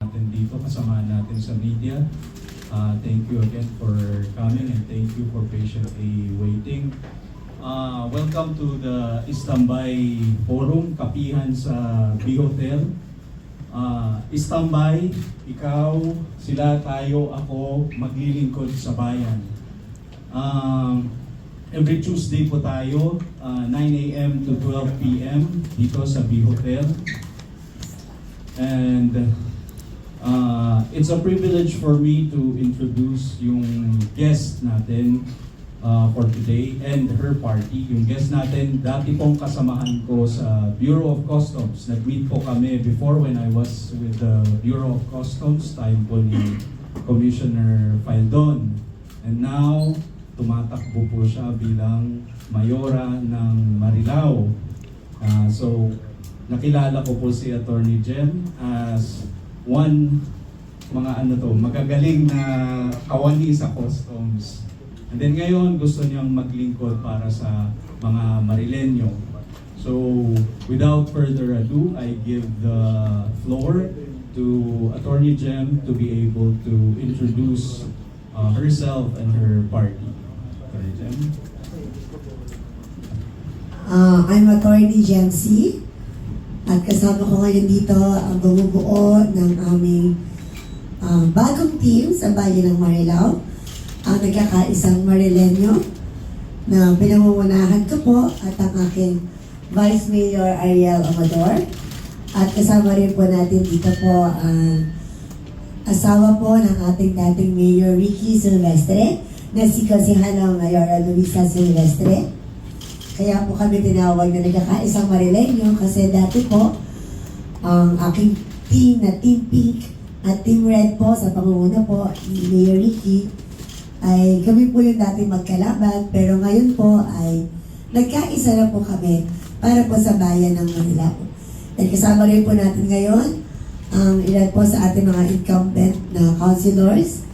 natin dito, kasama natin sa media. Thank you again for coming and thank you for patiently waiting. Welcome to the Istambay Forum, kapihan sa B Hotel. Istambay, ikaw, sila, tayo, ako, maglilingkod sa bayan. Every Tuesday po tayo, 9 a.m. to 12 p.m. dito sa B Hotel. And it's a privilege for me to introduce yung guest natin for today and her party. Yung guest natin, dati pong kasamahan ko sa Bureau of Customs. Nag-meet po kami before when I was with the Bureau of Customs, time po ni Commissioner Faldon. And now, tumatakbo po siya bilang mayora ng Marilao. So, nakilala ko po si Attorney Jem as one magagaling na kawani sa customs. And then ngayon, gusto niyang maglingkod para sa mga Marileño. So, without further ado, I give the floor to Attorney Jem to be able to introduce herself and her party. Attorney Jem. I'm Attorney Jem C. At kasama ko ngayon dito ang bumubuo ng aming bagong team sa bayan ng Marilao, ang nagkakaisang Marileño na pinamumunahan ko po at ang aking Vice Mayor Ariel Amador. At kasama rin po natin dito po ang asawa po ng ating dating Mayor Ricky Silvestre na si Konsehala Mayora Luisa Silvestre. Kaya po kami tinawag na nagkakaisang Marileño kasi dati po ang aking team na Team Pink at Team Red po sa pangunguna po ni Mayor Ricky ay kami po yung dati magkalaban pero ngayon po ay nagkaisa na po kami para po sa bayan ng Marilao. At kasama rin po natin ngayon ang ilan po sa ating mga incumbent na councilors,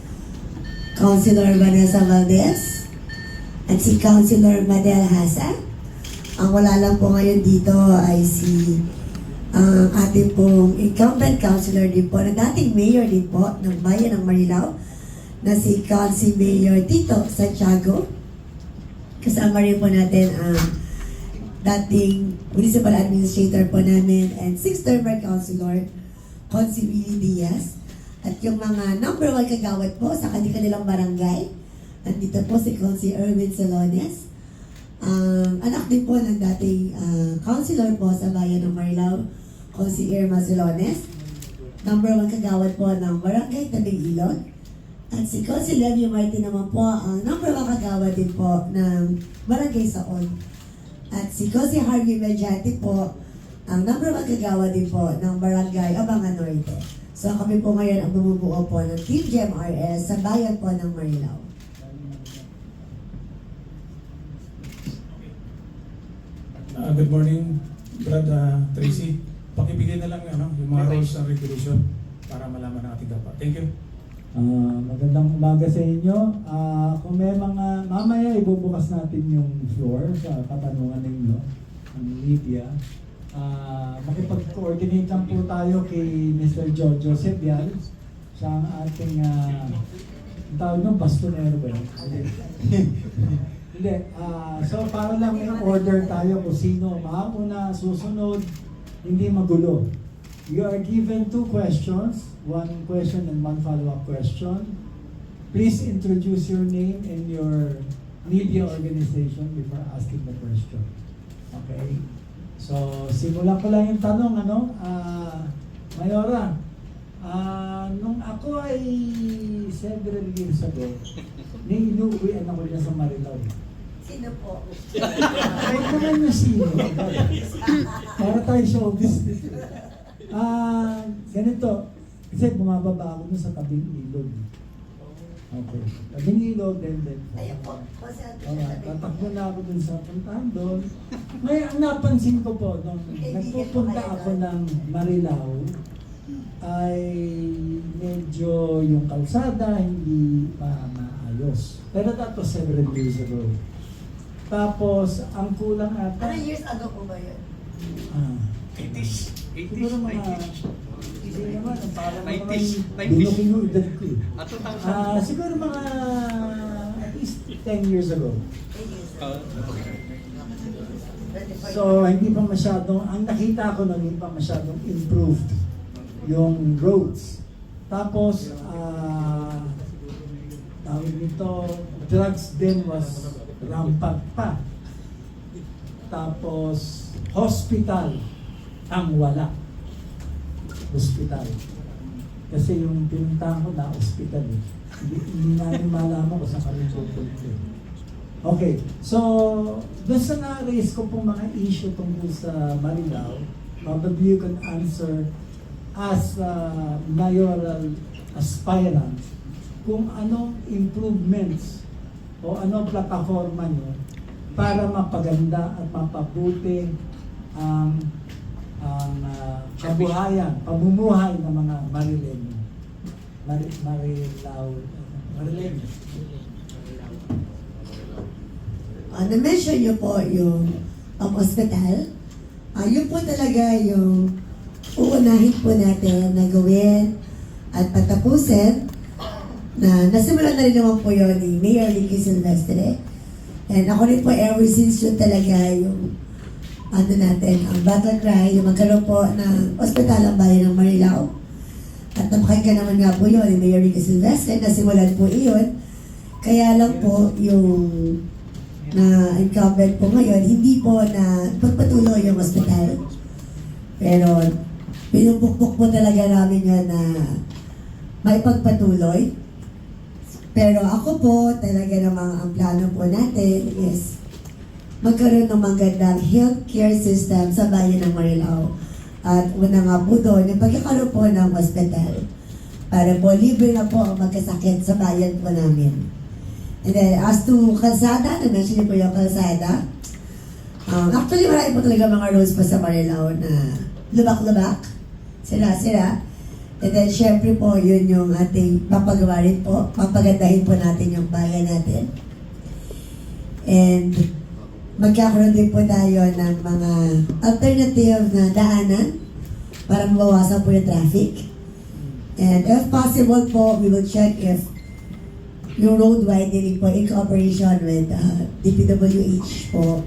Councilor Vanessa Valdez at si Councilor Madel Hasan. Ang wala lang po ngayon dito ay si ating pong incumbent councilor din po, na dating mayor din po ng bayan ng Marilao, na si Council Mayor Tito Santiago. Kasama rin po natin ang dating municipal administrator po namin and 6th-termer councilor, Consi Willie Diaz. At yung mga number 1 kagawad po sa kanilang barangay, nandito po si Consi Erwin Salones. Anak din po ng dating councilor po sa bayan ng Marilao, Consi Irma Salones. Number 1 kagawad po ng Barangay Tabing Ilog. At si Consi Levio Martin naman po ang number 1 kagawad din po ng Barangay Saon. At si Consi Harvey Mediati po ang number 1 kagawad din po ng Barangay Abangan Norte. So kami po ngayon ang bumubuo po ng Team GMRS sa bayan po ng Marilao. Good morning, Brad Tracy. Pakibigay na lang yung mga rules and regulation para malaman ng ating dapat. Thank you. Magandang umaga sa inyo. Kung may mga, mamaya ibubukas natin yung floor sa katanungan ninyo, ang media. Makipag-coordinate lang po tayo kay Mr. Jojo Sebial. Siya ang ating, ang tawag nung bastonero ba yun? Hindi. So para lang may order tayo kung sino mauna, susunod, hindi magulo. You are given 2 questions, 1 question and 1 follow-up question. Please introduce your name and your media organization before asking the question. Okay? So, simulan ko lang yung tanong, Mayora, nung ako ay several years ago, inuuwian ako dyan sa Marilao. Sino po? Ay, naman yung sino. Para tayo showbiz dito. Ganito, kasi bumababa ako dun sa tabing ilog. Okay. Tabing ilog, then. Ayun po. Tatakbo na ako dun sa puntahan doon. Ngayon, ang napansin ko po, nung nagpupunta ako ng Marilao, ay medyo yung kalsada hindi pa maayos. Pero that was several years ago. Tapos, ang kulang ata... Ano years ago po ba yun? 80s. Siguro mga Kasi naman, parang 90s. binukin yung edad ko eh. At 2000. Siguro mga at least 10 years ago. So, hindi pa masyadong, ang nakita ko nun, hindi pa masyadong improved yung roads. Tapos, tawag nito, drugs din was rampant pa. Tapos, hospital ang wala. Hospital. Kasi yung pinuntahan ko na hospital eh. Hindi namin malaman kung saan kami pupunta. Okay, so doon sa na-raise ko pong mga issue tungkol sa Marilao, probably you can answer as a mayoral aspirant kung anong improvements o anong plataforma nyo para mapaganda at mapabuti ang kabuhayan, pamumuhay ng mga Marileño. Marileño. Na-mention niyo po yung hospital. Yun po talaga yung uunahin po natin na gawin at patapusin na nasimulan na rin naman po yun ni Mayor Ricky Silvestre. And ako rin po ever since yun talaga yung natin, ang battle cry, yung magkaroon po ng ospital ang bayan ng Marilao. At napakinggan naman nga po yun ni Mayor Ricky Silvestre, nasimulan po iyon. Kaya lang po yung na incumbent po ngayon, hindi po na pagpatuloy yung ospital. Pero pinupukpok po talaga namin yun na maipagpatuloy. Pero ako po, talaga namang ang plano po natin is magkaroon ng magandang healthcare system sa bayan ng Marilao. At una nga po doon, yung pagkakaroon po ng ospital para po libre na po ang magkasakit sa bayan po namin. And then, as to kalsada, na-mention niyo po yung kalsada. Actually, marami po talaga mga roads pa sa Marilao na lubak-lubak, sira-sira. And then, syempre po, yun yung ating papagawa rin po, papagandahin po natin yung bayan natin. And, magkakaroon din po tayo ng mga alternative na daanan para mabawasan po yung traffic. And if possible po, we will check if yung road widening po in cooperation with DPWH po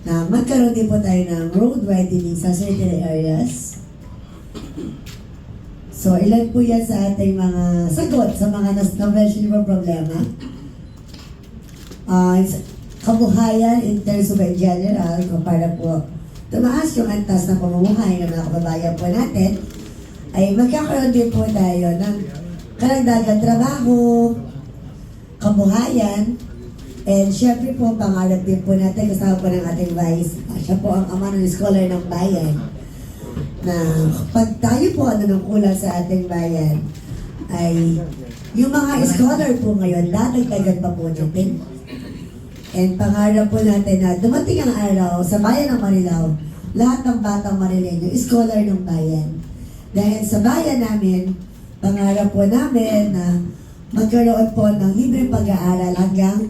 na magkaroon din po tayo ng road widening sa certain areas. So, ilan po yan sa ating mga sagot sa mga na-mention mo problema. Kabuhayan in terms of in general, para po tumaas yung antas ng pamumuhay ng mga kababayan po natin, ay magkakaroon din po tayo ng karagdagang trabaho, kabuhayan, and syempre po, pangarap din po natin, kasama po ng ating vice, siya po ang ama ng scholar ng bayan, na pag tayo po ng kulang sa ating bayan, ay yung mga scholar po ngayon, dadagdagan pa po natin. And pangarap po natin na dumating ang araw sa bayan ng Marilao, lahat ng batang Marileño, scholar ng bayan. Dahil sa bayan namin, pangarap po namin na magkaroon po ng libreng pag-aaral hanggang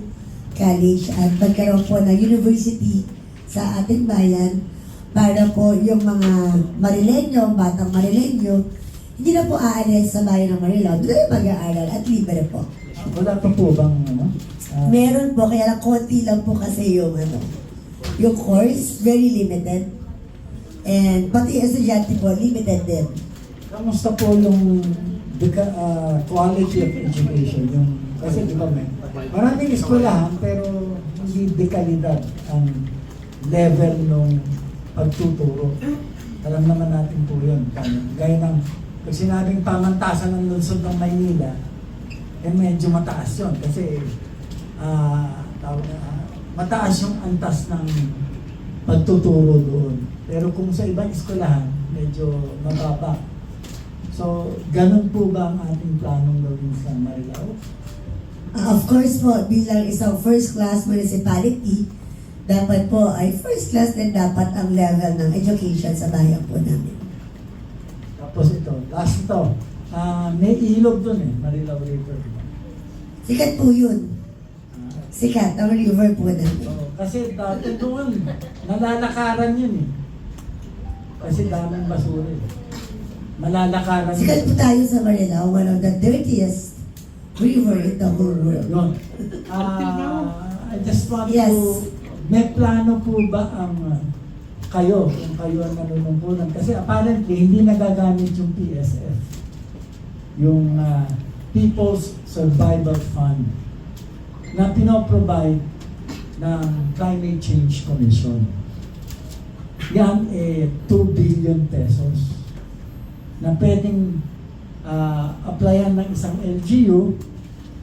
college at magkaroon po ng university sa ating bayan para po yung mga Marileño, batang Marileño, hindi na po aalis sa bayan ng Marilao, doon yung mag-aaral at libre po. Wala pa po bang Meron po, kaya lang konti lang po kasi yung yung course, very limited. And pati estudyante po, limited din. kamusta po yung quality of education? Kasi di ba maraming eskwelahan pero hindi dekalidad ang level ng pagtuturo. Alam naman natin po yun. Gaya ng pag sinabing pamantasan ng lungsod ng Maynila, medyo mataas yun kasi mataas yung antas ng pagtuturo doon. Pero kung sa ibang eskwelahan, medyo mababa. So, ganun po ba ang ating planong gawin sa Marilao? Of course po, bilang isang first-class municipality, dapat po ay first-class din dapat ang level ng education sa bayan po namin. Tapos ito, last ito, may ilog doon Marilao River. Sikat po yun. Sikat, ang river po namin. Kasi dati doon, nalalakaran yun Kasi daming basura malalakaran. Sikat po tayo sa Marilao, one of the dirtiest river in the whole world. Yun. I just want Yes. to, may plano po ba ang kayo, kung kayo ang nanunungkulan? Kasi apparently, hindi nagagamit yung PSF. Yung People's Survival Fund na pinoprovide ng Climate Change Commission. Yan 2 billion pesos na pwedeng applyan ng isang LGU,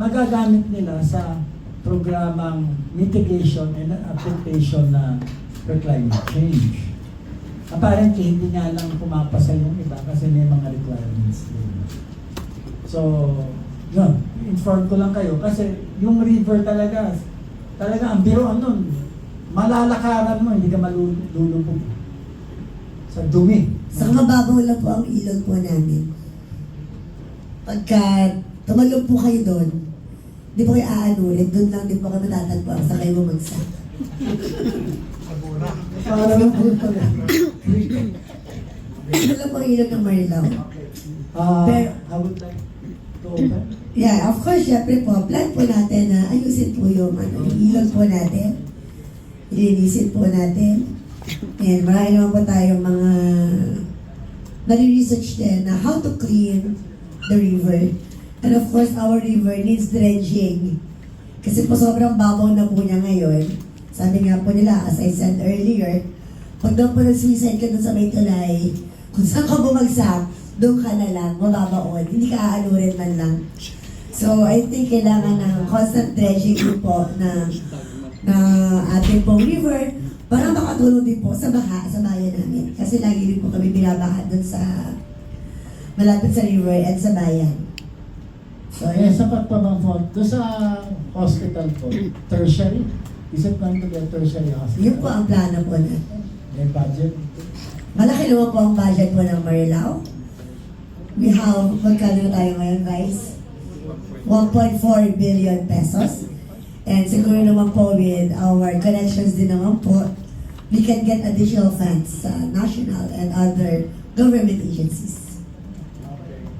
magagamit nila sa programang mitigation and adaptation na for climate change. Apparently, hindi nga lang pumapasa yung iba kasi may mga requirements din. So, yun, inform ko lang kayo kasi yung river talaga ang biruan nun, malalakaran mo, hindi ka malulubog sa dumi. Sa mababaw lang po ang ilog po namin. Pagka tumalog po kayo doon, di po kayo aanurin, doon lang din po kayo matatagpuan sa kayo bumagsak. Parang po pala. Ito lang po ang ilog ng Marilao. Pero- I would like to open. Yeah, of course, syempre po, plan po natin na ayusin po yung ilog po natin. Ilinisin po natin. And marami naman po tayong mga nare-research din na how to clean the river. And of course, our river needs dredging. Kasi po sobrang babaw na po niya ngayon. Sabi nga po nila, as I said earlier, pag doon po nag-suicide ka doon sa may tulay, kung saan ka bumagsak, doon ka na lang, mababaon. Hindi ka aalurin man lang. So, I think kailangan ng constant dredging din po na ating pong river para makatulong din po sa baha sa bayan namin. Kasi lagi rin po kami binabaha doon sa malapit sa river and sa bayan. So, Eh, sapat pa bang fund? Doon sa hospital po, tertiary? Is it going to be a tertiary hospital? yun po ang plano po natin. May budget? Malaki naman po ang budget po ng Marilao. We have, magkano na tayo ngayon guys? 1.4 billion pesos. And siguro naman po with our connections din naman po, we can get additional funds sa national and other government agencies.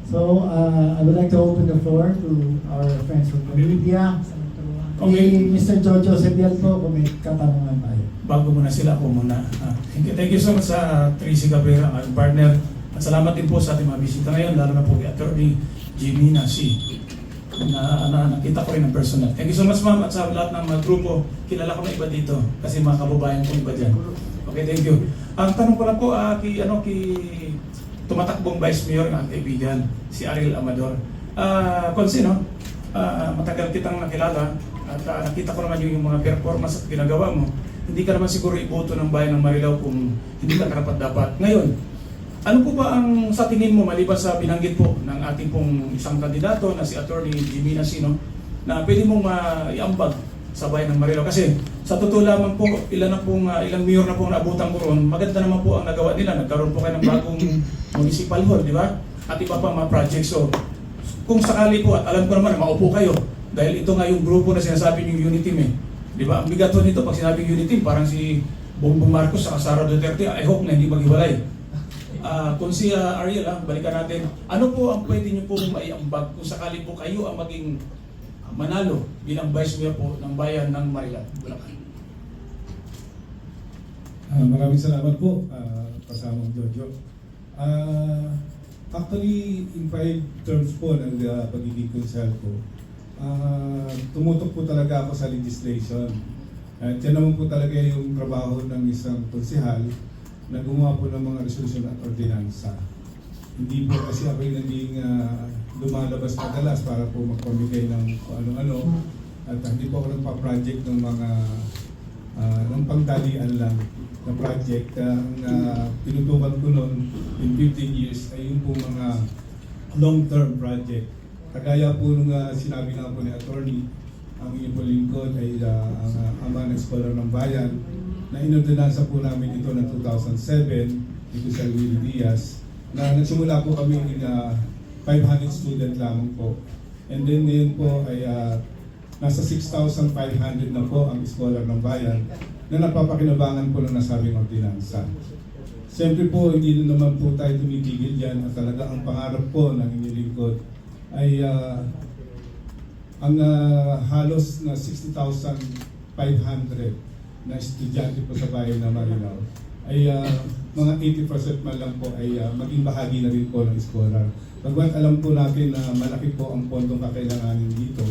So, I would like to open the floor to our friends from the media. Okay, Mr. Jojo Sebial po, kung may katanungan tayo. Bago muna sila, ako muna. Thank you so much sa Tracy Cabrera, ang aking partner. At salamat din po sa ating mga bisita ngayon, lalo na po kay Attorney Jimina C. na nakita ko rin ng personal. Thank you so much, ma'am, at sa lahat ng mga grupo. Kilala ko na iba dito kasi mga kababayan ko iba dyan. Okay, thank you. Ang tanong ko lang po kay tumatakbong Vice Mayor ng kaibigan, si Ariel Amador. Konsi, no? Matagal kitang nakilala at nakita ko naman yung mga performance at ginagawa mo. Hindi ka naman siguro iboto ng bayan ng Marilao kung hindi ka karapat-dapat. Ngayon, ano po ba ang sa tingin mo, maliban sa binanggit po ng ating pong isang kandidato na si Attorney Jimina Sino, na pwede mong iambag sa bayan ng Marilao? Kasi sa totoo lamang po, ilang mayor na pong naabutan ko ron, maganda naman po ang nagawa nila. Nagkaroon po kayo ng bagong municipal hall, di ba? At iba pa mga projects. So, kung sakali po, at alam ko naman na maupo kayo, dahil ito nga yung grupo na sinasabi yung Unity Team eh. Di ba? Ang bigat po nito pag sinabing Unity Team, parang si Bongbong Marcos sa Sara Duterte, I hope na hindi maghiwalay. Kung si Ariel, balikan natin, ano po ang pwede niyo pong maiambag kung sakali po kayo ang maging manalo bilang Vice Mayor po ng bayan ng Marilao, Bulacan? Maraming salamat po, kasamang Jojo. Actually, in 5 terms po ng pagiging konsel ko, tumutok po talaga ako sa legislation. At yan naman po talaga yung trabaho ng isang konsehal na gumawa po ng mga resolusyon at ordinansa. Hindi po kasi ako yung naging lumalabas madalas para po magpamigay ng ano-ano at hindi po ako nagpa-project ng mga ng pangdalian lang na project. Ang pinutukan ko noon in 15 years ay yung po mga long-term project. Kagaya po nung sinabi nga po ni Attorney, ang inyong po lingkod ay ang ama ng Scholar ng Bayan na inordinansa po namin ito ng 2007 dito sa Willie Diaz na nagsimula po kami in 500 student lamang po. And then ngayon po ay nasa 6,500 na po ang Scholar ng Bayan na napapakinabangan po ng nasabing ordinansa. Siyempre po, hindi na naman po tayo tumitigil dyan at talaga ang pangarap po ng inyong lingkod ay ang halos na 60,500 na estudyante po sa bayan ng Marilao ay mga 80% man lang po ay maging bahagi na rin po ng scholar. Pagkat alam po natin na malaki po ang pondong kakailanganin dito,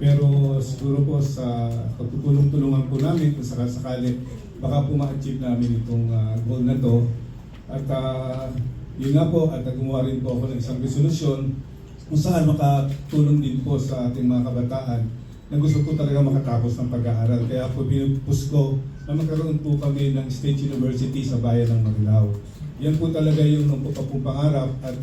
pero siguro po sa pagtutulong-tulungan po namin kung sakasakali baka po ma-achieve namin itong goal na to. At yun nga po, at gumawa rin po ako ng isang resolusyon kung saan makatulong din po sa ating mga kabataan na gusto po talaga makatapos ng pag-aaral. Kaya po pinupus ko na magkaroon po kami ng State University sa bayan ng Marilao. Yan po talaga yung nung po pong pangarap at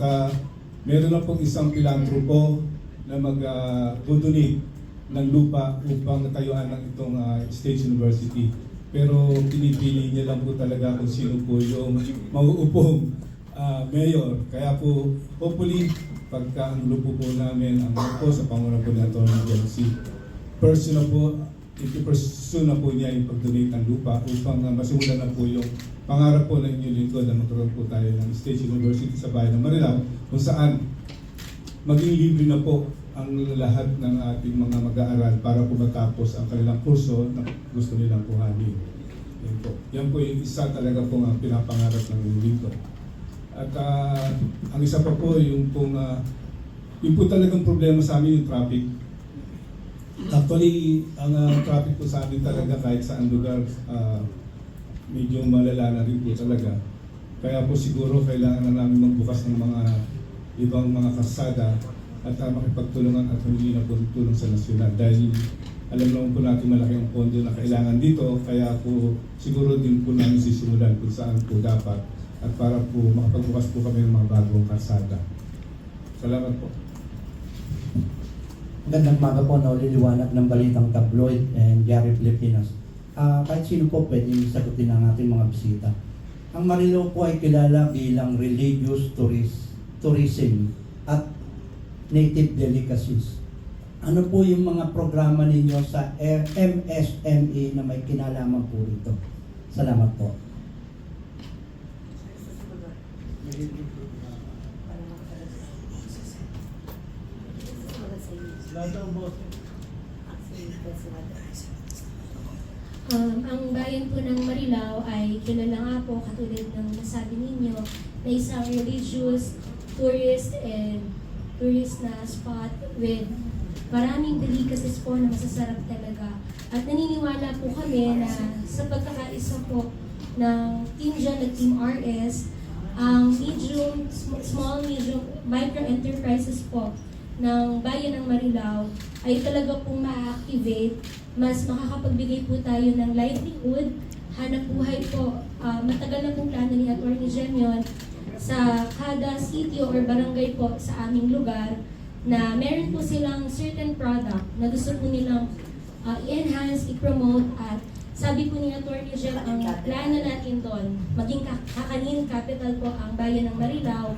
meron na pong isang pilantropo na mag-donate ng lupa upang tayuan ng itong State University. Pero pinipili niya lang po talaga kung sino po yung mauupong mayor. Kaya po, hopefully, pagka ang grupo po namin, ang grupo sa pangunan po na Atty. Jency, personal po, iti-pursue na po niya yung pag-donate ng lupa upang masimulan na po yung pangarap po ng inyong lingkod na magkaroon po tayo ng State University sa bayan ng Marilao kung saan maging libre na po ang lahat ng ating mga mag-aaral para po matapos ang kanilang kurso na gusto nilang kuhanin. Yan po. Yan po yung isa talaga po ang pinapangarap ng inyong lingkod. At ang isa pa po yung pong yung po talagang problema sa amin yung traffic. Actually, ang traffic po sa amin talaga kahit saan lugar medyo malala na rin po talaga. Kaya po siguro kailangan na namin magbukas ng mga ibang mga kalsada at makipagtulungan at humingi na po tulong sa nasyonal. Dahil alam naman po natin malaki ang pondo na kailangan dito, kaya po siguro din po namin sisimulan kung saan po dapat at para po makapagbukas po kami ng mga bagong kalsada. Salamat po. Magandang umaga po, nauliliwanag ng Balitang Tabloid and Diario Pilipinas. Kahit sino po pwede sagutin ang ating mga bisita. Ang Marilao po ay kilala bilang religious tourism at native delicacies. Ano po yung mga programa ninyo sa MSME na may kinalaman po rito? Salamat po. Ang bayan po ng Marilao ay kilala nga po katulad ng nasabi ninyo na isang religious, tourist na spot with maraming delicacies po na masasarap talaga. At naniniwala po kami na sa pagkakaisa po ng Team John at Team RS, ang small, medium, micro enterprises po ng bayan ng Marilao ay talaga pong ma-activate, mas makakapagbigay po tayo ng livelihood, hanap buhay po. Matagal na pong plano ni Atty. Jemion sa kada city or barangay po sa aming lugar na meron po silang certain product na gusto po nilang i-enhance, i-promote at sabi po ni Atty. Jem, ang plano natin doon, maging kakanin capital po ang bayan ng Marilao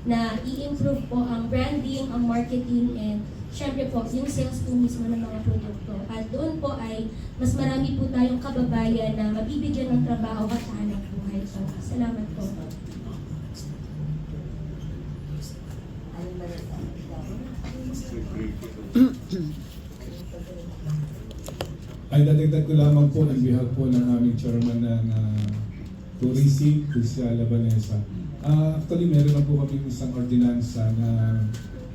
na i-improve po ang branding, ang marketing, and syempre po, yung sales po mismo ng mga produkto. At doon po ay mas marami po tayong kababayan na mabibigyan ng trabaho at hanap buhay. So, salamat po. Ay dadagdag ko lamang po ang behalf po ng aming chairman ng tourism, Lucia Labanesa. Actually, meron na po kami isang ordinansa na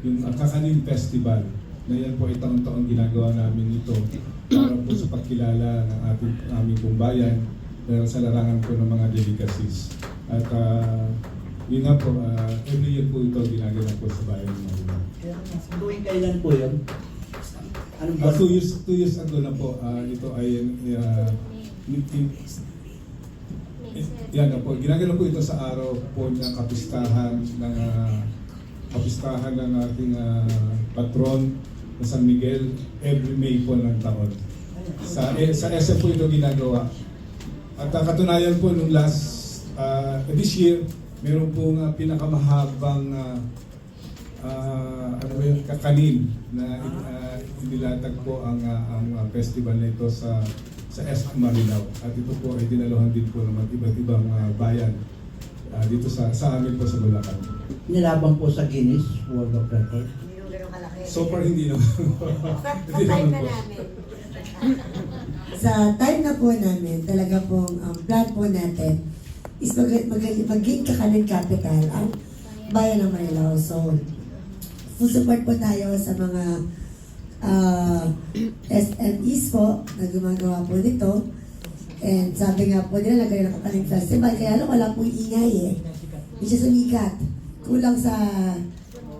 yung Kakanin Festival na yan po ay taon-taon ginagawa namin ito para po sa pagkilala ng aming pong bayan dahil sa larangan po ng mga delicacies. At yun nga po, every year po ito ginagawa po sa bayan ng Marilao. Tuwing kailan po yun? Anong ba? 2 years ago na po, ito ay yan na po. Ginagawa po ito sa araw po ng kapistahan ng ating patron na San Miguel every May po ng taon. Sa SM po ito ginagawa. At katunayan po nung this year, meron pong pinakamahabang kakanin na inilatag po ang festival na ito sa SM Marilao. At ito po ay dinaluhan din po ng iba't ibang bayan dito sa amin po sa Bulacan. Nilaban po sa Guinness World of Record. So far hindi naman. Hindi naman po. Sa time na po namin, talaga pong plan po natin is maging kakanin capital ang bayan ng Marilao. So, full support po tayo sa mga SMEs po na gumagawa po nito. And sabi nga po nila, lagay ng kakanin festival, kaya lang wala pong ingay eh. Hindi siya sumikat. Kulang sa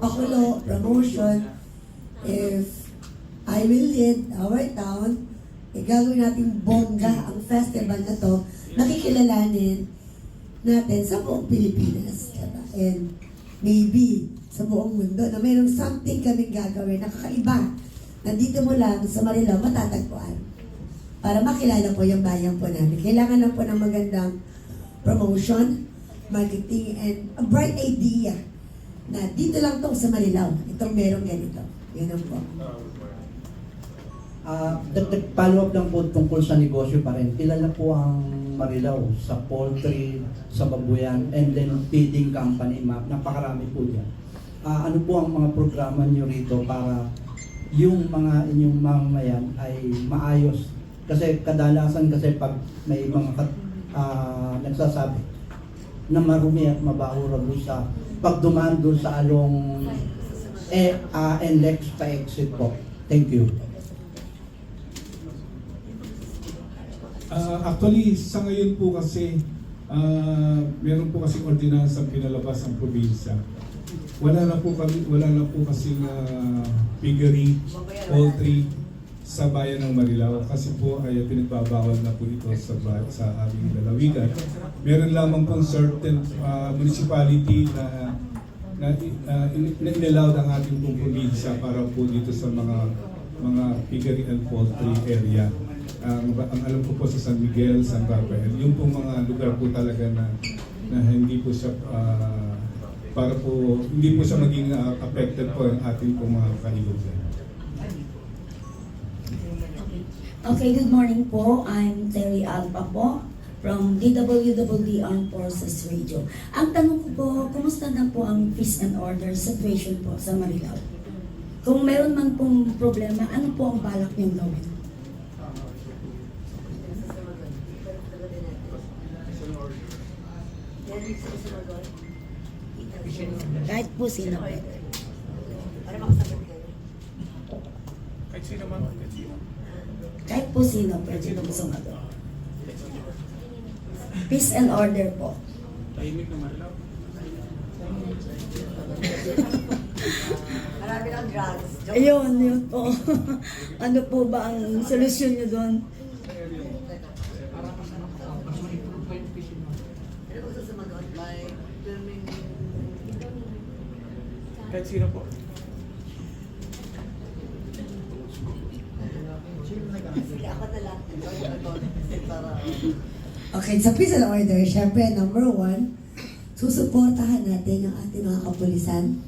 pakulo, promotion. If I will lead our town, gagawin natin bongga ang festival na to, nakikilalanin natin sa buong Pilipinas. Diba? And maybe sa buong mundo na mayroong something kaming gagawin na kakaiba na dito mo lang sa Marilao matatagpuan para makilala po yung bayan po namin. Kailangan lang po ng magandang promotion, marketing, and a bright idea na dito lang to sa Marilao. Itong merong ganito. Yun ang po. Dagdag follow up lang po tungkol sa negosyo pa rin. Kilala po ang Marilao sa poultry, sa babuyan, and then feeding company. Napakarami po dyan. Ano po ang mga programa nyo rito para yung mga inyong mamamayan ay maayos? Kasi kadalasan kasi pag may mga nagsasabi na marumi at mabaho raw sa pag dumaan doon sa along NLEX pa exit po. Thank you. Actually, sa ngayon po kasi, meron po kasi ordinansa pinalabas ang probinsya. Wala na po kasi piggery, poultry sa bayan ng Marilao kasi po ay pinagbabawal na po ito sa aming lalawigan. Meron lamang pong certain municipality na inilawed ang ating pong probinsya para po dito sa mga piggery and poultry area. Ang alam ko po sa San Miguel, San Rafael, yung pong mga lugar po talaga na hindi po siya para po hindi po siya maging affected po ang ating pong mga kailugan. Okay, good morning po. I'm Terry Alpa po from DWWD Armed Forces Radio. Ang tanong ko po, kumusta na po ang peace and order situation po sa Marilao? Kung meron man pong problema, ano po ang balak niyong gawin? Kahit po sino pwede. Kahit sino man, kahit sino. Kahit po sino pwede nung sumagot. Peace and order po. Tahimik na Marilao. Marami ng drugs. Ayun, yun po. Ano po ba ang solusyon niyo doon? Kahit sino po. Okay, sa peace and order, syempre, number one, susuportahan natin yung ating mga kapulisan.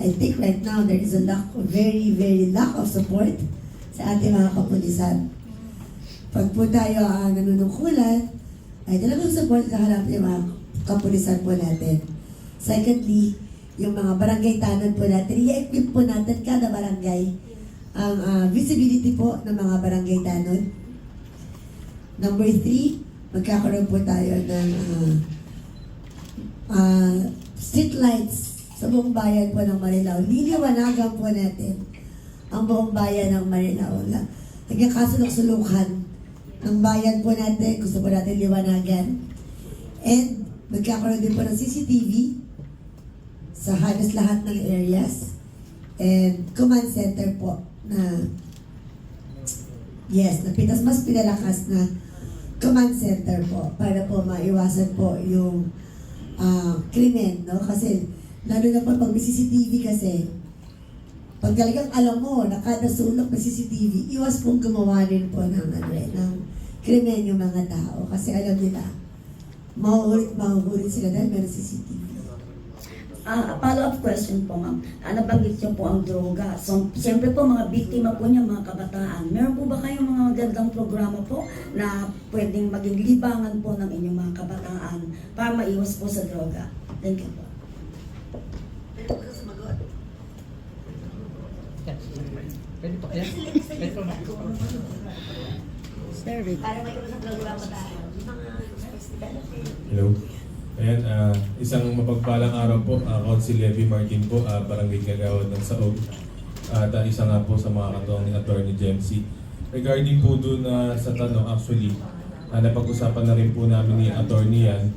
I think right now there is a very lack of support sa ating mga kapulisan. Pag po tayo nanunungkulan, ay talagang support kaharap yung mga kapulisan po natin. Secondly, yung mga barangay tanod po natin, i-equip po natin kada barangay ang visibility po ng mga barangay tanod. Number 3, magkakaroon po tayo ng street lights sa buong bayan po ng Marilao. Liliwanagan po natin ang buong bayan ng Marilao. Nagkakasulok-sulukan ng bayan po natin. Gusto po natin liwanagan. And magkakaroon din po ng CCTV sa halos lahat ng areas. And command center po na mas pinalakas na command center po para po maiwasan po yung krimen, no? Kasi lalo na po pag may CCTV kasi pag talagang alam mo na kada sulok may CCTV, iwas pong gumawa rin po ng krimen yung mga tao kasi alam nila mahuhulit sila dahil meron CCTV. Follow-up question po, ma'am. Nabanggit niyo po ang droga. So, siyempre po, mga biktima po niya, mga kabataan. Meron po ba kayong mga magandang programa po na pwedeng maging libangan po ng inyong mga kabataan para maiwas po sa droga? Thank you po. Hello. Ayan, isang mapagpalang araw po, Council Levy Martin po, Barangay Kagawad ng Saog. At isa nga po sa mga katuwang ni Attorney Jemsy. Regarding po doon sa tanong, actually, napag-usapan na rin po namin ni Attorney yan.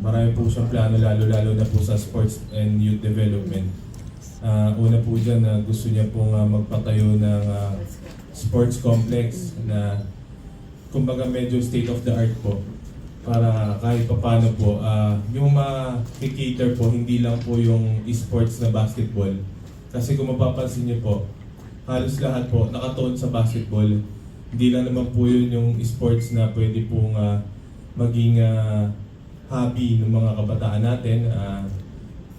Marami po siyang plano, lalo-lalo na po sa sports and youth development. Una po dyan, gusto niya pong magpatayo ng sports complex na kumbaga medyo state of the art po, para kahit paano po yung ma-cater po hindi lang po yung esports na basketball, kasi kung mapapansin niyo po halos lahat po nakatuon sa basketball. Hindi lang naman po yun yung esports na pwede pong maging hobby ng mga kabataan natin.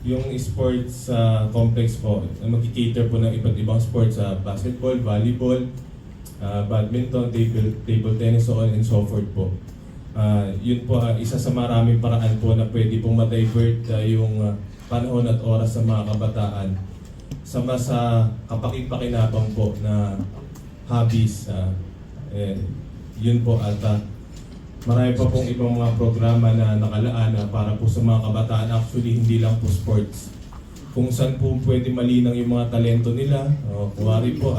Yung sports complex po mag-cater po ng iba't ibang sports, basketball, volleyball, badminton, table tennis, so on and so forth po. Yun po isa sa maraming paraan po na pwede pong ma-divert yung panahon at oras sa mga kabataan sa mas kapakipakinabang po na hobbies. Yun po, at marami pa pong ibang mga programa na nakalaan para po sa mga kabataan. Actually, hindi lang po sports. Kung saan po pwede malinang yung mga talento nila. Kuwari po,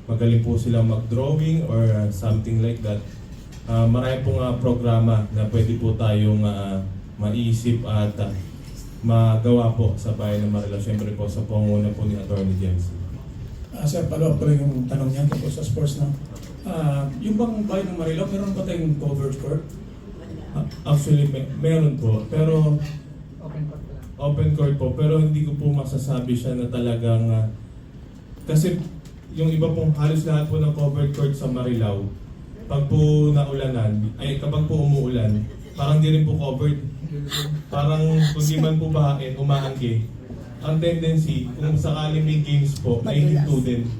magaling po silang mag-drawing or something like that. Marami pong programa na pwede po tayong maisip at magawa po sa bayan ng Marilao. Siyempre po sa panguna po ni Attorney James. Sir, follow-up ko lang yung tanong niya tungkol sa sports na. Yung bang bayan ng Marilao, meron ba tayong covered court? Actually, meron po. Pero open court po. Pero hindi ko po masasabi siya na talagang kasi yung iba pong halos lahat po ng covered court sa Marilao, pag po naulanan, kapag po umuulan, parang di rin po covered. Parang kung di man po bahain, umaangge. Ang tendency, kung sakaling may games po, may hinto din.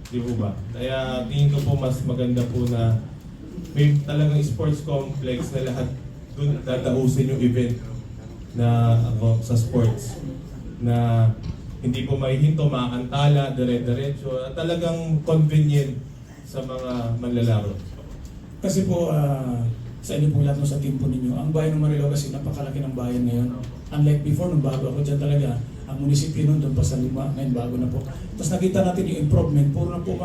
Di po ba? Kaya tingin ko po mas maganda po na may talagang sports complex na lahat doon dadausin yung event na sa sports. Na hindi po may hinto, makakantala, dire-diretso. Talagang convenient sa mga manlalaro. Kasi po, sa inyo po lahat sa team po ninyo, ang bayan ng Marilao kasi napakalaki ng bayan ngayon. Unlike before, nung bago ako dyan talaga, ang munisipyo nun doon pa sa 5, ngayon bago na po. Tapos nakita natin yung improvement, puro na po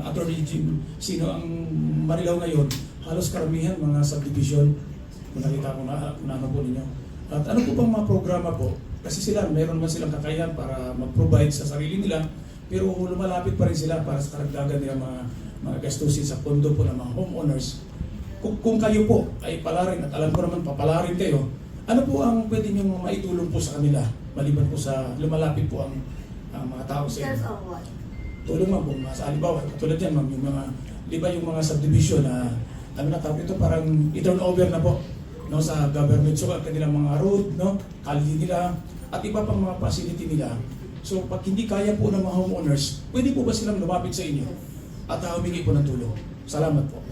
Attorney Jim, sino ang Marilao ngayon, halos karamihan mga subdivision, kung nakita ko na ano po ninyo. At ano po bang mga programa po? Kasi sila, mayroon man silang kakayahan para mag-provide sa sarili nila, pero lumalapit pa rin sila para sa karagdagan nila mga gastusin sa pondo po ng mga homeowners. Kung kayo po ay palarin, at alam ko naman papalarin kayo, ano po ang pwede nyo maitulong po sa kanila maliban po sa lumalapit po ang mga tao sa inyo? Tulong ma'am, kung sa halimbawa, katulad yan ma'am, yung mga, di ba yung mga subdivision na ano na tawag ito, parang i-turn over na po no, sa government, so kanilang mga road, no, kalye nila, at iba pang mga facility nila. So pag hindi kaya po ng mga homeowners, pwede po ba silang lumapit sa inyo at humingi po ng tulong? Salamat po.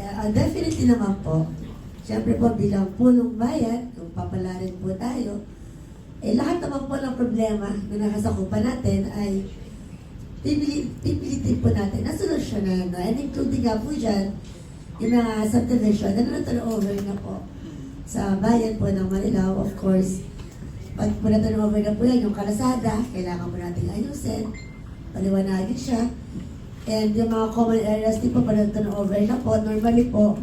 Definitely naman po. Siyempre po bilang punong bayan, kung papalarin po tayo, lahat naman po ng problema na nakasakupan natin ay pipilitin po natin na solusyonan. No? And including nga po dyan, yung mga subdivision na na-turnover na po sa bayan po ng Marilao. Of course, pag po na-turnover na po yan, yung kalasada, kailangan po natin ayusin, paliwanagin siya. And yung mga common areas din po, pag turnover na po, normally po,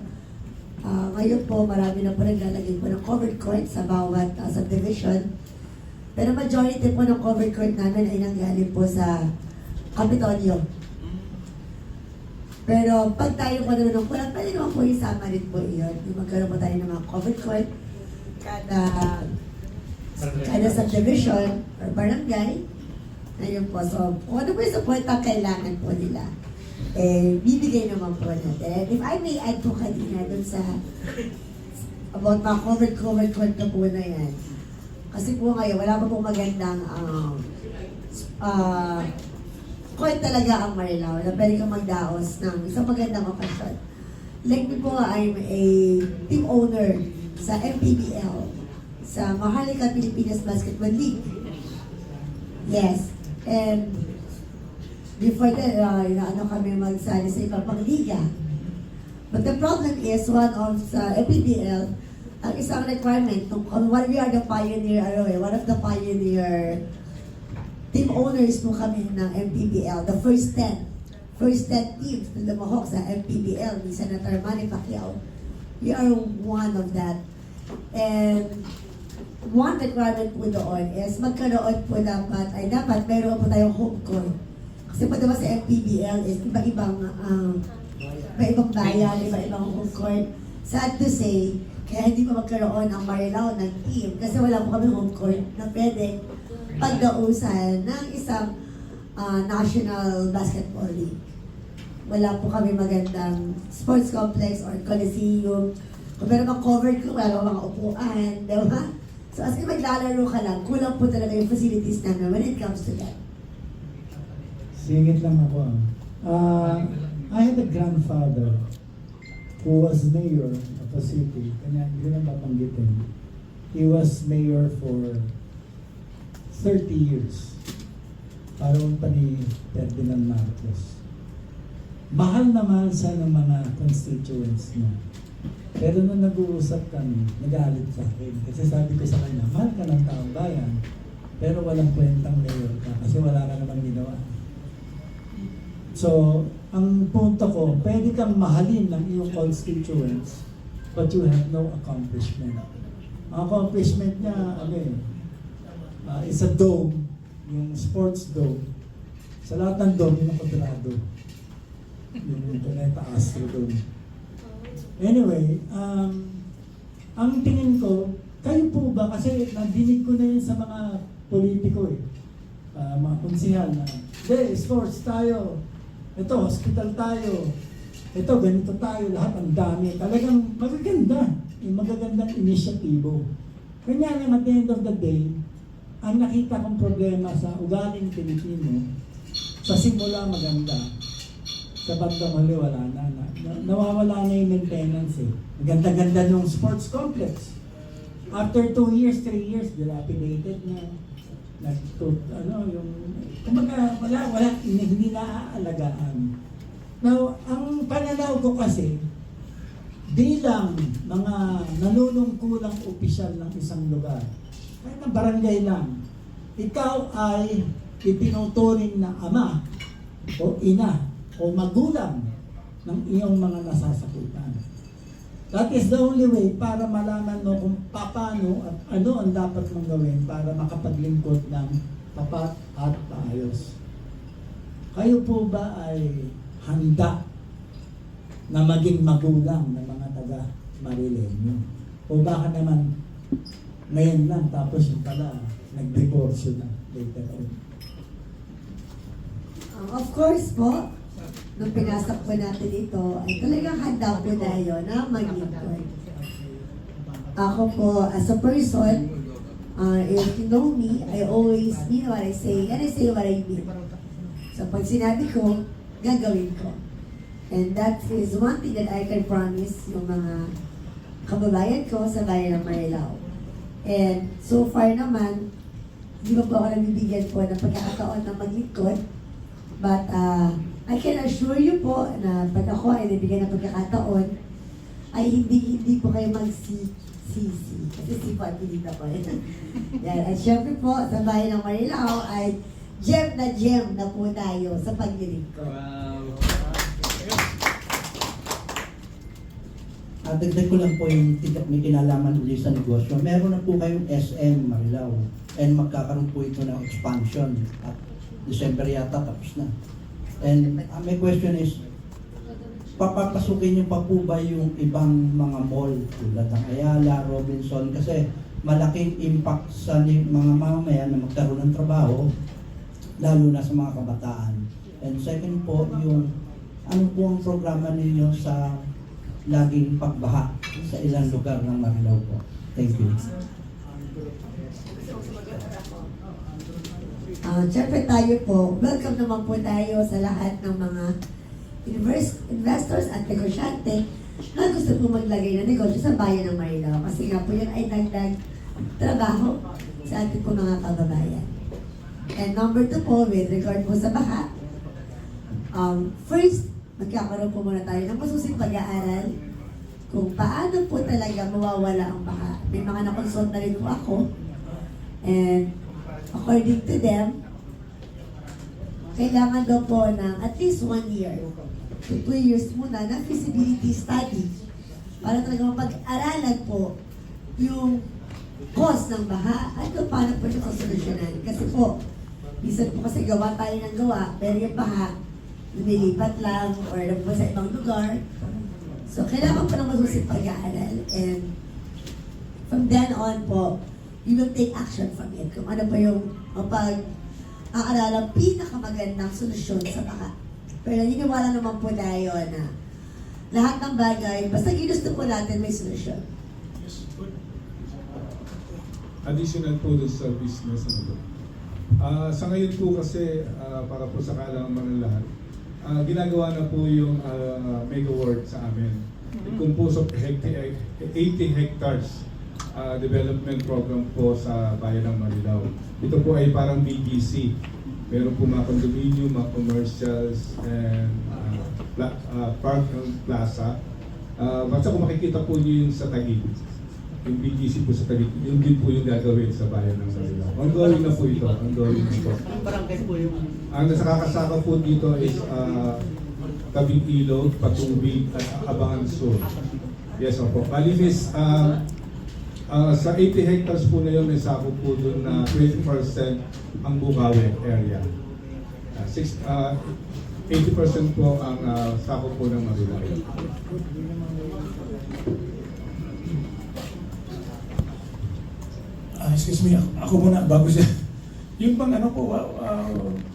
ngayon po, marami na po naglalagay po ng covered court sa bawat subdivision. Pero majority po ng covered court namin ay nanggaling po sa Kapitolyo. Pero pag tayo po naman ng kulang, pwede naman po isama rin po iyon. Yung magkaroon po tayo ng mga covered court kada subdivision or barangay. Ayun po. So, kung ano po yung support ang kailangan po nila, bibigay naman po natin. If I may add po kanina dun sa about mga covered court na po na yan. Kasi po ngayon, wala pa pong magandang court talaga ang Marilao na pwede kang magdaos ng isang magandang okasyon. Like me po, I'm a team owner sa MPBL, sa Maharlika Pilipinas Basketball League. Yes. And before that, kami magsali sa iba pang liga. But the problem is, one of sa MPBL, ang isang requirement, we are the pioneer, one of the pioneer team owners po kami ng MPBL, the first 10 teams na lumahok sa MPBL ni Senator Manny Pacquiao. We are one of that. And one requirement po doon is magkaroon po dapat meron po tayong home court. Kasi po diba sa MPBL is iba-ibang bayan, iba-ibang home court. Sad to say, kaya hindi pa magkaroon ang Marilao ng team kasi wala po kami home court na pwede pagdausan ng isang National Basketball League. Wala po kami magandang sports complex or coliseum. Kung meron bang covered ko, wala bang mga upuan, di ba? So as in maglalaro ka lang, kulang po talaga yung facilities namin when it comes to that. Singit lang ako. I had a grandfather who was mayor of a city. Kanya, hindi ko lang papanggitin. He was mayor for 30 years. Parang pa ni Ferdinand Marcos. Mahal na mahal siya ng mga constituents niya. Pero nung nag-uusap kami, nagalit sa akin. Kasi sabi ko sa kanya, mahal ka ng taong bayan, pero walang kwentang mayor ka kasi wala ka namang ginawa. So, ang punto ko, pwede kang mahalin ng iyong constituents, but you have no accomplishment. Ang accomplishment niya, is a dome, yung sports dome. Sa lahat ng dome, yung kwadrado. Yung Planeta Astro Dome. Anyway, ang tingin ko, kayo po ba, kasi nadinig ko na yun sa mga politiko mga konsihal na, sports tayo, ito, hospital tayo, ito, ganito tayo, lahat ang dami. Talagang magaganda, yung magagandang inisyatibo. Kanya lang at the end of the day, ang nakita kong problema sa ugaling Pilipino, sa simula maganda, sa bandang huli wala na. Nawawala na yung maintenance Ang ganda-ganda ng sports complex. After 2 years, 3 years, dilapidated na. Kumbaga, wala, hindi naaalagaan. Now, ang pananaw ko kasi, bilang mga nanunungkulang opisyal ng isang lugar, kahit na barangay lang, ikaw ay itinuturing na ama o ina o magulang ng iyong mga nasasakupan. That is the only way para malaman mo kung paano at ano ang dapat mong gawin para makapaglingkod ng tapat at maayos. Kayo po ba ay handa na maging magulang ng mga taga Marileño? O baka naman ngayon lang tapos yung pala nag-divorce na later on? Of course po, nung pinasok po natin ito, ay talagang handa po tayo na maglingkod. Ako po, as a person, if you know me, I always mean what I say, and I say what I mean. So pag sinabi ko, gagawin ko. And that is one thing that I can promise yung mga kababayan ko sa bayan ng Marilao. And so far naman, hindi ba po ako nabibigyan po ng pagkakataon na maglingkod. But I can assure you po na pag ako ay nabigyan ng pagkakataon, ay hindi po kayo magsisisi. Kasi si po at pinita po. Yan. At syempre po, sa bayan ng Marilao ay gem na po tayo sa paglilingkod. Dagdag ko lang po yung may kinalaman ulit sa negosyo. Meron na po kayong SM Marilao and magkakaroon po ito ng expansion at December yata tapos na. And my question is, papapasukin niyo pa po ba yung ibang mga mall tulad ng Ayala, Robinson kasi malaking impact sa mga mamamayan na magkaroon ng trabaho lalo na sa mga kabataan. And second po, yung ano po ang programa ninyo sa laging pagbaha sa ilang lugar ng Marilao po? Thank you. Siyempre tayo po, welcome naman po tayo sa lahat ng mga investors at negosyante na gusto po maglagay ng negosyo sa bayan ng Marilao. Kasi nga po yun ay dagdag trabaho sa ating po mga kababayan. And number 2 po, with regard po sa baha, first, magkakaroon po muna tayo ng masusing pag-aaral kung paano po talaga mawawala ang baha. May mga nakonsult na rin po ako. And according to them, kailangan daw po ng at least 1 year to 2 years muna na feasibility study para talaga mapag-aralan po yung cause ng baha at kung paano po siya sosolusyonan. Kasi po, minsan po kasi gawa tayo ng gawa, pero yung baha, lumilipat lang or napunta sa ibang lugar. So, kailangan po ng masusing pag-aaral. And from then on po, you will take action from it. Kung ano pa yung mapag-aaralang pinakamagandang solusyon sa baka. Pero naniniwala naman po tayo na lahat ng bagay, basta ginusto po natin may solusyon. Additional po doon sa business. Sa ngayon po kasi, para po sa kaalaman ng lahat, ginagawa na po yung mega ward sa amin. Composed of 80 hectares development program po sa bayan ng Marilao. Ito po ay parang BGC. Meron po mga condominium, mga commercials, and park and plaza. Basta kung makikita po niyo yung sa Taguig, yung BGC po sa Taguig, yun din po yung gagawin sa bayan ng Marilao. Ongoing na po ito. Ongoing na po. Ang nakakasaka po dito is Tabing Ilog, Patubig, at Abangan Sur. Yes, opo. Bali, miss, sa 80 hectares po na yun, may sako po doon na 20% ang Bukawi area. 80% po ang sako po ng Marilao. Excuse me, ako muna, bago siya. Yung bang ano po,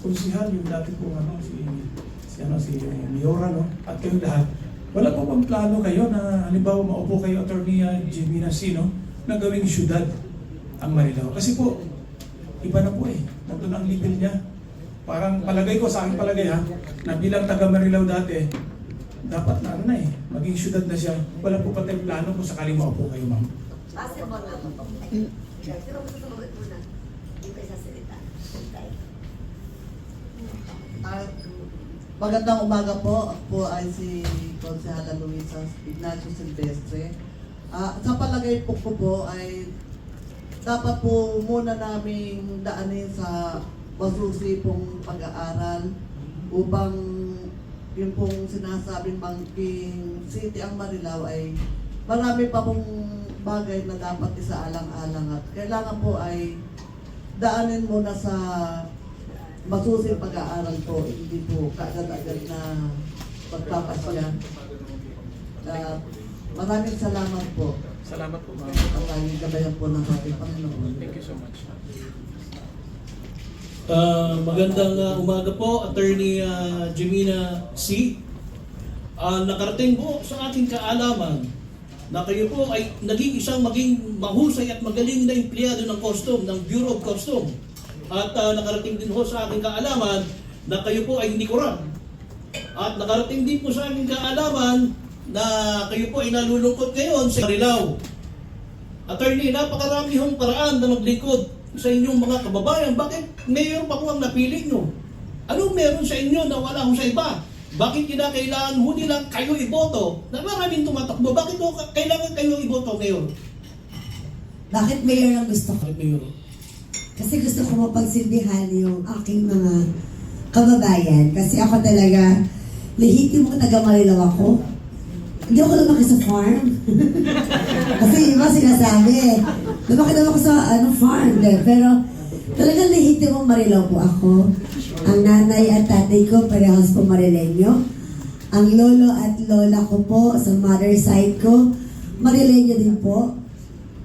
konsihal, yung dati po si Miora, no? At kayong lahat, wala po bang plano kayo na halimbawa maupo kayo, Attorney Jimina C, no? Na gawing syudad ang Marilao. Kasi po, iba na po nandun ang level niya. Parang palagay ko, sa aking palagay ha, na bilang taga Marilao dati, dapat na maging syudad na siya. Wala po pa tayong plano kung sakaling maupo kayo, ma'am. Basketball na po. Pero gusto sumagot muna. Hindi ko isasalita. Magandang umaga po. Ako po ay si Konsehala Luisa Ignacio Silvestre. Sa palagay po ko po ay dapat po muna naming daanin sa masusi pong pag-aaral upang yung pong sinasabing banking city ang Marilao ay marami pa pong bagay na dapat isaalang-alang at kailangan po ay daanin muna sa masusing pag-aaral po, hindi po kaagad-agad na pagpapasya. Maraming salamat po. Salamat po, ma'am. Ang laging gabayan po ng ating Panginoon. Thank you so much. Magandang umaga po, Attorney Jimina C. Nakarating po sa ating kaalaman na kayo po ay maging mahusay at magaling na empleyado ng custom, ng Bureau of Custom. At nakarating din po sa aking kaalaman na kayo po ay hindi korap. At nakarating din po sa aking kaalaman na kayo po ay nalulungkot ngayon sa Marilao. Attorney, napakarami hong paraan na maglingkod sa inyong mga kababayan. Bakit mayor pa po ang napili nyo? Anong meron sa inyo na wala ho sa iba? Bakit kinakailangan ho nilang kayo iboto? Na maraming tumatakbo. Bakit ho kailangan kayo iboto, Mayor? Bakit mayor ang gusto ko? Bakit, Mayor? Kasi gusto ko mapagsilbihan yung aking mga kababayan. Kasi ako talaga, lehitimo taga Marilao ako. Hindi ako lumaki sa farm. Kasi iba sinasabi, lumaki daw ako sa farm. Pero talagang lehitimo Marilao po ako. Ang nanay at tatay ko, parehas po Marileño. Ang lolo at lola ko po, sa mother side ko, Marileño din po.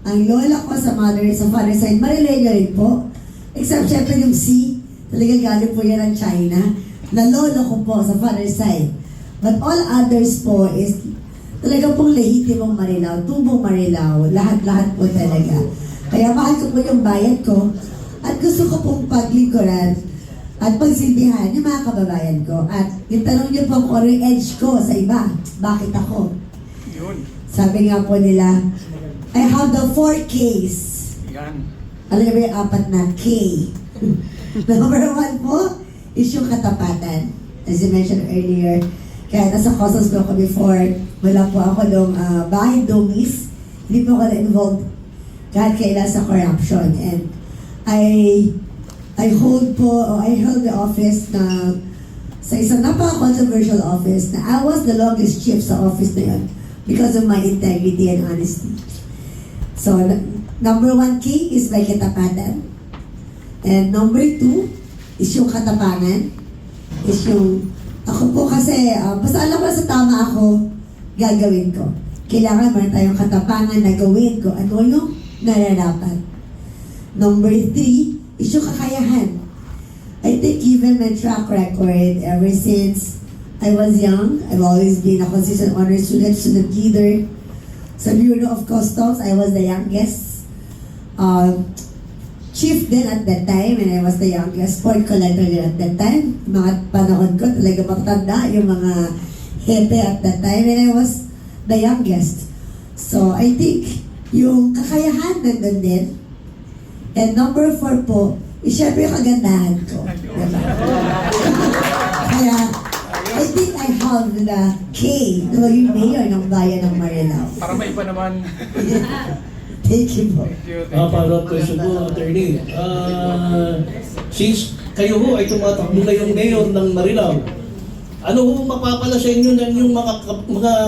Ang lola ko sa father side, Marileño rin po. Except syempre yung C, talaga galing po yan ng China. Na lolo ko po sa father side. But all others po is talaga pong lehitimong Marilao, tubong Marilao, lahat-lahat po talaga. Kaya mahal ko po yung bayan ko. At gusto ko pong paglingkuran at pagsilbihan yung mga kababayan ko. At yung tanong niyo po kung ano yung edge ko sa iba, bakit ako? Sabi nga po nila, I have the 4 Ks. Alam niyo ba yung 4 na K? Number 1 po is yung katapatan. As you mentioned earlier, kaya nasa Customs ko ako before, wala po ako nung bahay dungis, hindi po ako na-involved kahit kailan sa corruption. And I held the office na sa isang napaka-controversial office na I was the longest chief sa office na yun because of my integrity and honesty. So, number 1 key is my katapatan. And number 2 is yung katapangan. Is yung, ako po kasi, basta alam ko sa tama ako, gagawin ko. Kailangan meron tayong katapangan na gawin ko. Ano yung nararapat? Number 3 is yung kakayahan. I think given my track record ever since I was young, I've always been a consistent honor student, student leader. Sa Bureau of Customs, I was the youngest. Chief din at that time, and I was the youngest port collector din at that time. Mga panahon ko, talaga matanda yung mga hepe at that time, and I was the youngest. So, I think yung kakayahan nandun din. And number 4 po, is syempre yung kagandahan ko. Diba? Kaya, I think I have the K, yung mayor ng bayan ng Marilao. Para may iba naman. Thank you po. Follow-up question po, attorney. Since kayo ho ay tumatakbo ngayong mayor ng Marilao, ano ho mapapala sa inyo ng yung mga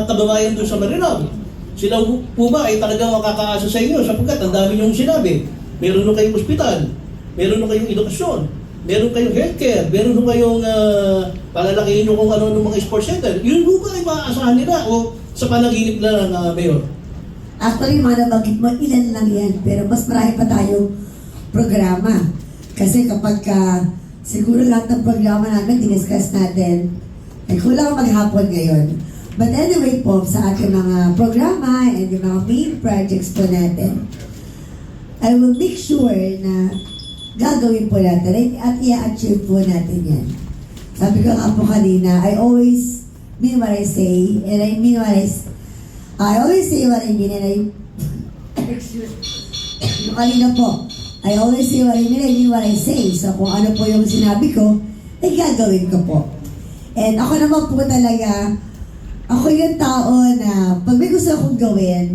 kababayan doon sa Marilao? Sila po ba ay talagang makakaasa sa inyo sapagkat ang dami niyong sinabi. Meron ho kayong ospital, meron ho kayong edukasyon, meron kayong healthcare, meron ho kayong palalakihin nyo kung ano ng mga sports center. Yun ho ba ay maaasahan nila o sa panaginip na ng mayor? Actually, mga nabanggit mo, ilan lang yan. Pero mas marami pa tayong programa. Kasi kapag siguro lahat ng programa namin, diniscuss natin, ay kulang maghapon ngayon. But anyway po, sa ating mga programa and yung mga main projects po natin, I will make sure na gagawin po natin at i-achieve po natin yan. Sabi ko nga po kanina, I always mean what I say, and I mean what I always say what I mean, and I kanina po, I always say what I mean what I say. So kung ano po yung sinabi ko, ay gagawin ko po. And ako naman po talaga, ako yung tao na pag may gusto akong gawin,